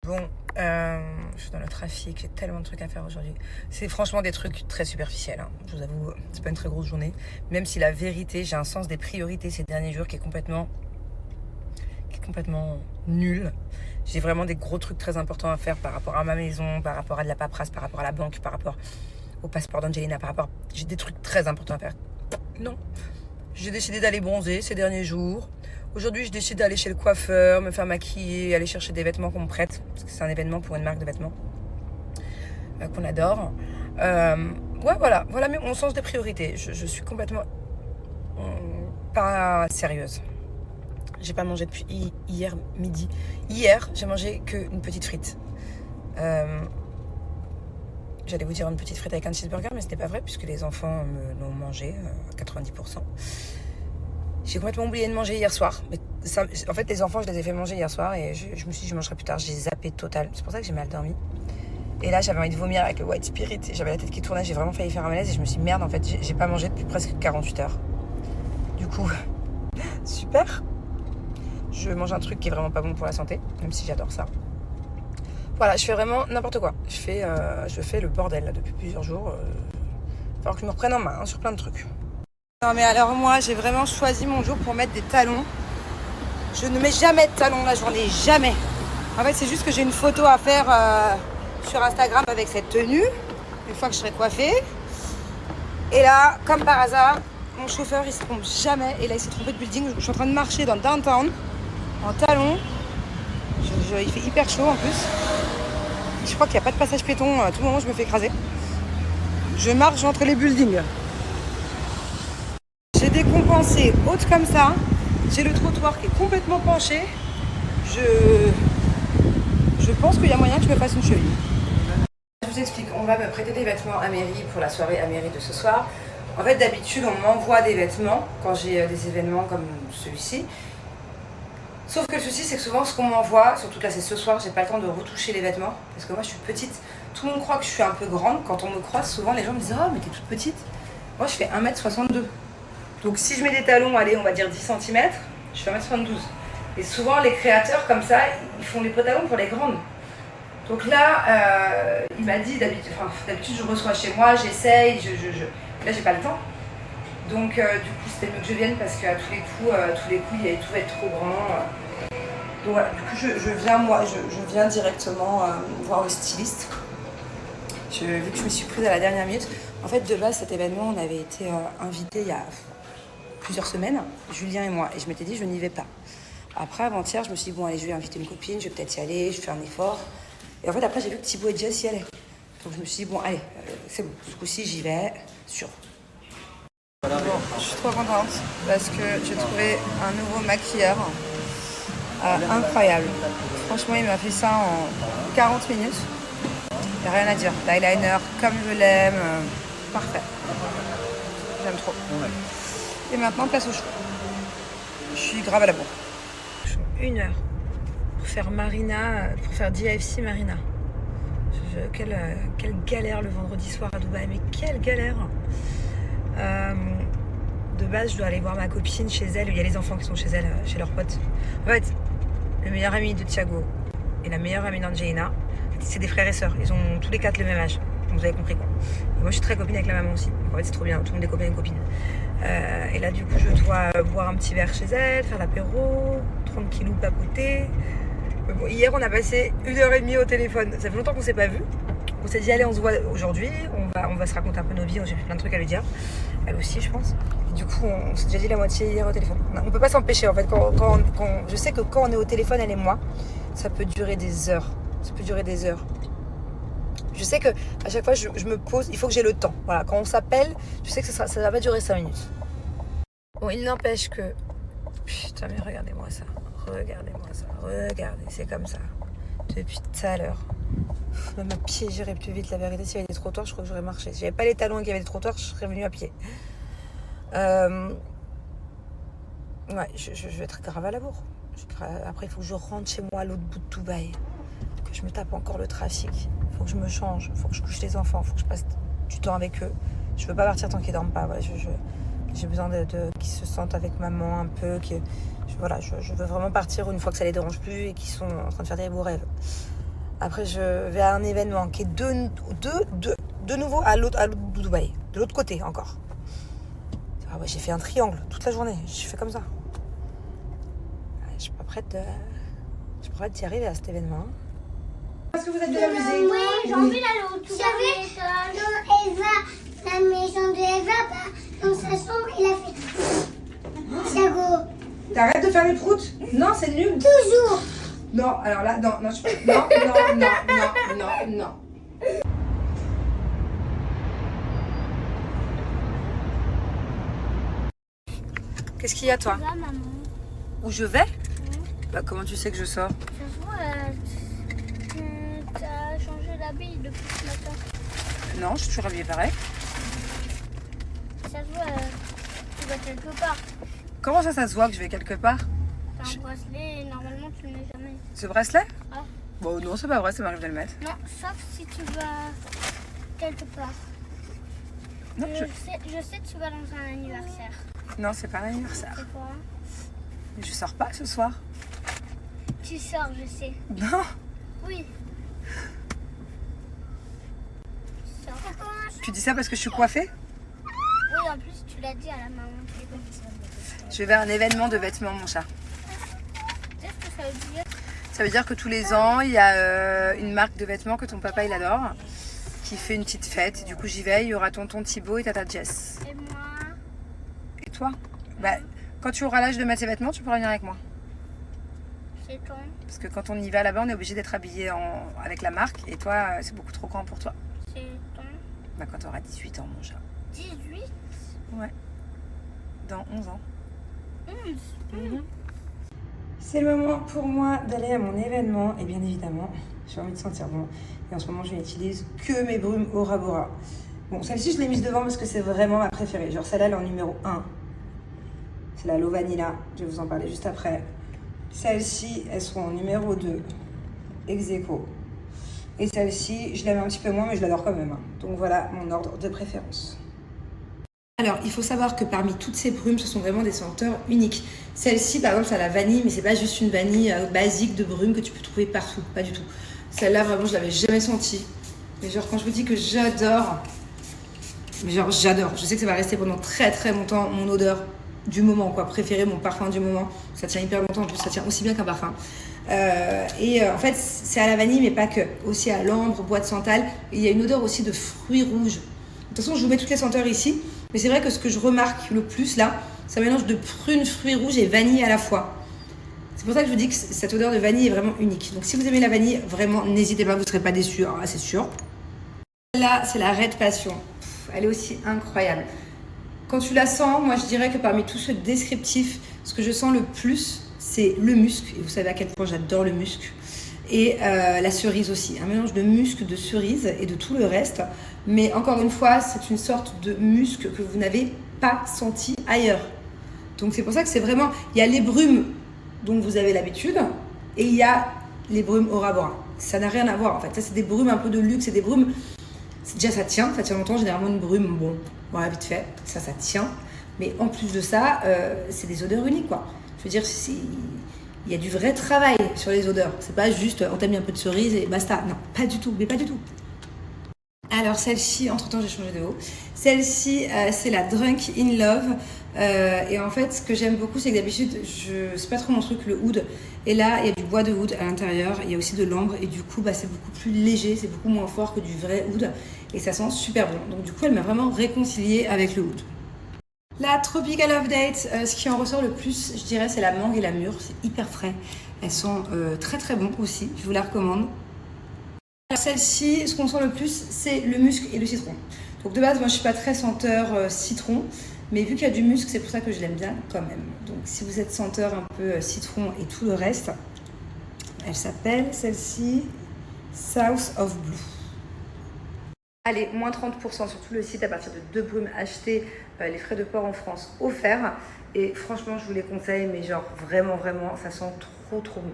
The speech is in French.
Bon, je suis dans le trafic, j'ai tellement de trucs à faire aujourd'hui. C'est franchement des trucs très superficiels, hein. Je vous avoue, c'est pas une très grosse journée. Même si la vérité, j'ai un sens des priorités ces derniers jours qui est complètement nul. J'ai vraiment des gros trucs très importants à faire par rapport à ma maison, par rapport à de la paperasse, par rapport à la banque, par rapport au passeport d'Angelina, par rapport... J'ai des trucs très importants à faire. Non. J'ai décidé d'aller bronzer ces derniers jours. Aujourd'hui, je décide d'aller chez le coiffeur, me faire maquiller, aller chercher des vêtements qu'on me prête. Parce que c'est un événement pour une marque de vêtements qu'on adore. Voilà mon sens des priorités. Je suis complètement pas sérieuse. J'ai pas mangé depuis hier midi. Hier, j'ai mangé qu'une petite frite. J'allais vous dire une petite frite avec un cheeseburger, mais c'était pas vrai puisque les enfants l'ont mangé à 90%. J'ai complètement oublié de manger hier soir. Mais ça, en fait, les enfants, je les ai fait manger hier soir et je me suis dit je mangerai plus tard. J'ai zappé total. C'est pour ça que j'ai mal dormi. Et là, j'avais envie de vomir avec le White Spirit. J'avais la tête qui tournait. J'ai vraiment failli faire un malaise et je me suis dit merde, en fait, j'ai pas mangé depuis presque 48 heures. Du coup, super. Je mange un truc qui est vraiment pas bon pour la santé, même si j'adore ça. Voilà, je fais vraiment n'importe quoi. Je fais le bordel là, depuis plusieurs jours. Il va falloir que je me reprenne en main sur plein de trucs. Non mais alors moi, j'ai vraiment choisi mon jour pour mettre des talons. Je ne mets jamais de talons la journée, jamais. En fait, c'est juste que j'ai une photo à faire sur Instagram avec cette tenue, une fois que je serai coiffée. Et là, comme par hasard, mon chauffeur, il se trompe jamais. Et là, il s'est trompé de building. Je suis en train de marcher dans le downtown en talons. Il fait hyper chaud en plus. Je crois qu'il n'y a pas de passage piéton. À tout moment, je me fais écraser. Je marche entre les buildings. J'ai décompensé haute comme ça. J'ai le trottoir qui est complètement penché. Je pense qu'il y a moyen que je me fasse une cheville. Je vous explique. On va me prêter des vêtements à mairie pour la soirée à mairie de ce soir. En fait, d'habitude, on m'envoie des vêtements quand j'ai des événements comme celui-ci. Sauf que le souci, c'est que souvent, ce qu'on m'envoie, surtout là, c'est ce soir, j'ai pas le temps de retoucher les vêtements. Parce que moi, je suis petite. Tout le monde croit que je suis un peu grande. Quand on me croise, souvent, les gens me disent « Oh, mais t'es toute petite ». Moi, je fais 1m62. Donc, si je mets des talons, allez, on va dire 10 cm, je fais 1m72. Et souvent, les créateurs, comme ça, ils font les pantalons pour les grandes. Donc là, il m'a dit, d'habitude, je reçois chez moi, j'essaye, là, j'ai pas le temps. Donc, du coup, c'était mieux que je vienne parce qu'à tous les coups, il tout va être trop grand. Donc voilà, du coup, je viens directement voir le styliste. Vu que je me suis prise à la dernière minute, en fait, de base, cet événement, on avait été invités il y a plusieurs semaines, Julien et moi, et je m'étais dit, je n'y vais pas. Après, avant-hier, je me suis dit, bon, allez, je vais inviter une copine, je vais peut-être y aller, je vais faire un effort. Et en fait, après, j'ai vu que Thibaut et Jess y allaient. Donc, je me suis dit, bon, allez, c'est bon, ce coup-ci, j'y vais, sûr. Bon, je suis trop contente parce que j'ai trouvé un nouveau maquilleur incroyable. Franchement, il m'a fait ça en 40 minutes. Il n'y a rien à dire. L'eyeliner comme je l'aime, parfait. J'aime trop. Et maintenant, place aux cheveux. Je suis grave à la bourre. 1 heure pour faire Marina, pour faire DFC Marina. Quelle galère le vendredi soir à Dubaï, mais quelle galère! De base, je dois aller voir ma copine chez elle. Il y a les enfants qui sont chez elle, chez leurs potes. En fait, le meilleur ami de Thiago et la meilleure amie d'Angelina, c'est des frères et sœurs. Ils ont tous les 4 le même âge. Vous avez compris quoi. Et moi, je suis très copine avec la maman aussi. En fait, c'est trop bien. Tout le monde est copain et copine. Et là, du coup, je dois boire un petit verre chez elle, faire l'apéro, tranquillou, papoter. Bon, hier, on a passé 1h30 au téléphone. Ça fait longtemps qu'on s'est pas vu. On s'est dit, allez, on se voit aujourd'hui. On va se raconter un peu nos vies. J'ai plein de trucs à lui dire. Elle aussi, je pense. Et du coup, on s'est déjà dit la moitié hier au téléphone. On peut pas s'empêcher, en fait. Je sais que quand on est au téléphone, elle et moi, ça peut durer des heures. Ça peut durer des heures. Je sais que à chaque fois, je me pose, il faut que j'ai le temps. Voilà, quand on s'appelle, je sais que ça va pas durer 5 minutes. Bon, il n'empêche que... Putain, mais regardez-moi ça. Regardez, c'est comme ça. Depuis tout à l'heure. Même à pied, j'irais plus vite. La vérité, s'il y avait des trottoirs, je crois que j'aurais marché. Si j'avais pas les talons et qu'il y avait des trottoirs, je serais venue à pied. Ouais, je vais être grave à la bourre. Après, il faut que je rentre chez moi à l'autre bout de Dubaï. Que je me tape encore le trafic. Il faut que je me change. Il faut que je couche les enfants. Il faut que je passe du temps avec eux. Je veux pas partir tant qu'ils dorment pas. Ouais, j'ai besoin qu'ils se sentent avec maman un peu. Je veux vraiment partir une fois que ça les dérange plus et qu'ils sont en train de faire des beaux rêves. Après, je vais à un événement qui est de nouveau à l'autre Dubaï, de l'autre côté encore. Ah ouais, j'ai fait un triangle toute la journée. Je fais comme ça. Je suis pas prête d'y arriver à cet événement. Est-ce que vous êtes de la musique? Oui, j'ai envie d'aller au tout. J'avais dans Eva, la maison de Eva, dans sa chambre, il a fait Thiago. T'arrêtes de faire les proutes? Non, c'est nul. Toujours. Non, alors là, non, non. Qu'est-ce qu'il y a, toi? Ça va, maman? Où je vais? Bah, comment tu sais que je sors? Ça se voit, t'as changé d'habit depuis ce matin. Non, je suis toujours habillée pareil. Ça se voit, tu vas quelque part. Comment ça se voit que je vais quelque part? T'as un bracelet et normalement tu le mets jamais. Ce bracelet? Ah. Bon, non, c'est pas vrai, ça m'arrive de le mettre. Non, sauf si tu vas quelque part. Non, Je sais que tu vas dans un anniversaire. Non, c'est pas un anniversaire. C'est quoi? Je sors pas ce soir. Tu sors, je sais. Non. Oui. Tu sors. Tu dis ça parce que je suis coiffée? Oui, en plus tu l'as dit à la maman. Je vais vers un événement de vêtements, mon chat. Qu'est-ce que ça veut dire? Ça veut dire que tous les ans, il y a une marque de vêtements que ton papa il adore, qui fait une petite fête. Du coup, j'y vais. Il y aura tonton Thibaut et tata Jess. Et moi? Et toi? Bah, quand tu auras l'âge de mettre tes vêtements, tu pourras venir avec moi. C'est ton? Parce que quand on y va là-bas, on est obligé d'être habillé avec la marque. Et toi, c'est beaucoup trop grand pour toi. C'est ton? Bah, quand tu auras 18 ans, mon chat. 18? Ouais. Dans 11 ans. 11? C'est le moment pour moi d'aller à mon événement. Et bien évidemment, j'ai envie de sentir bon. Et en ce moment, je n'utilise que mes brumes Aura Bora. Bon, celle-ci, je l'ai mise devant parce que c'est vraiment ma préférée. Genre, celle-là, elle est en numéro 1. C'est la Low Vanilla. Je vais vous en parler juste après. Celles-ci, elles sont en numéro 2. Ex aequo. Et celle-ci, je l'aime un petit peu moins, mais je l'adore quand même. Donc voilà mon ordre de préférence. Alors, il faut savoir que parmi toutes ces brumes, ce sont vraiment des senteurs uniques. Celle-ci, par exemple, c'est la vanille, mais c'est pas juste une vanille basique de brume que tu peux trouver partout. Pas du tout. Celle-là, vraiment, je l'avais jamais sentie. Mais genre, quand je vous dis que j'adore, mais genre, j'adore. Je sais que ça va rester pendant très très longtemps mon odeur du moment, quoi, préférée, mon parfum du moment. Ça tient hyper longtemps, en plus, ça tient aussi bien qu'un parfum. En fait, c'est à la vanille, mais pas que. Aussi à l'ambre, bois de santal. Et il y a une odeur aussi de fruits rouges. De toute façon, je vous mets toutes les senteurs ici. Mais c'est vrai que ce que je remarque le plus là, c'est un mélange de prunes, fruits rouges et vanille à la fois. C'est pour ça que je vous dis que cette odeur de vanille est vraiment unique. Donc si vous aimez la vanille, vraiment, n'hésitez pas, vous ne serez pas déçus, hein, c'est sûr. Là, c'est la Red Passion. Elle est aussi incroyable. Quand tu la sens, moi je dirais que parmi tout ce descriptif, ce que je sens le plus, c'est le musc. Et vous savez à quel point j'adore le musc. Et la cerise aussi. Un mélange de musc, de cerise et de tout le reste. Mais encore une fois, c'est une sorte de musc que vous n'avez pas senti ailleurs. Donc c'est pour ça que c'est vraiment... Il y a les brumes dont vous avez l'habitude et il y a les brumes Aura Bora. Ça n'a rien à voir en fait. Ça, c'est des brumes un peu de luxe, c'est des brumes... Déjà, ça tient longtemps. Généralement, une brume, bon, voilà, vite fait, ça tient. Mais en plus de ça, c'est des odeurs uniques, quoi. Je veux dire, il y a du vrai travail sur les odeurs. C'est pas juste, on t'a mis un peu de cerise et basta. Non, pas du tout, mais pas du tout. Alors, celle-ci, entre-temps, j'ai changé de haut. Celle-ci, c'est la Drunk in Love. Et en fait, ce que j'aime beaucoup, c'est que d'habitude, c'est pas trop mon truc, le oud. Et là, il y a du bois de oud à l'intérieur. Il y a aussi de l'ambre. Et du coup, c'est beaucoup plus léger. C'est beaucoup moins fort que du vrai oud. Et ça sent super bon. Donc, du coup, elle m'a vraiment réconciliée avec le oud. La Tropical Update, ce qui en ressort le plus, je dirais, c'est la mangue et la mûre. C'est hyper frais. Elles sont très très bon aussi. Je vous la recommande. Celle-ci, ce qu'on sent le plus, c'est le musc et le citron. Donc de base, moi je suis pas très senteur citron, mais vu qu'il y a du musc, c'est pour ça que je l'aime bien quand même. Donc si vous êtes senteur un peu citron et tout le reste, elle s'appelle celle-ci South of Blue. Allez, moins 30% sur tout le site à partir de 2 brumes achetées, les frais de port en France offerts. Et franchement, je vous les conseille, mais genre vraiment, ça sent trop bon.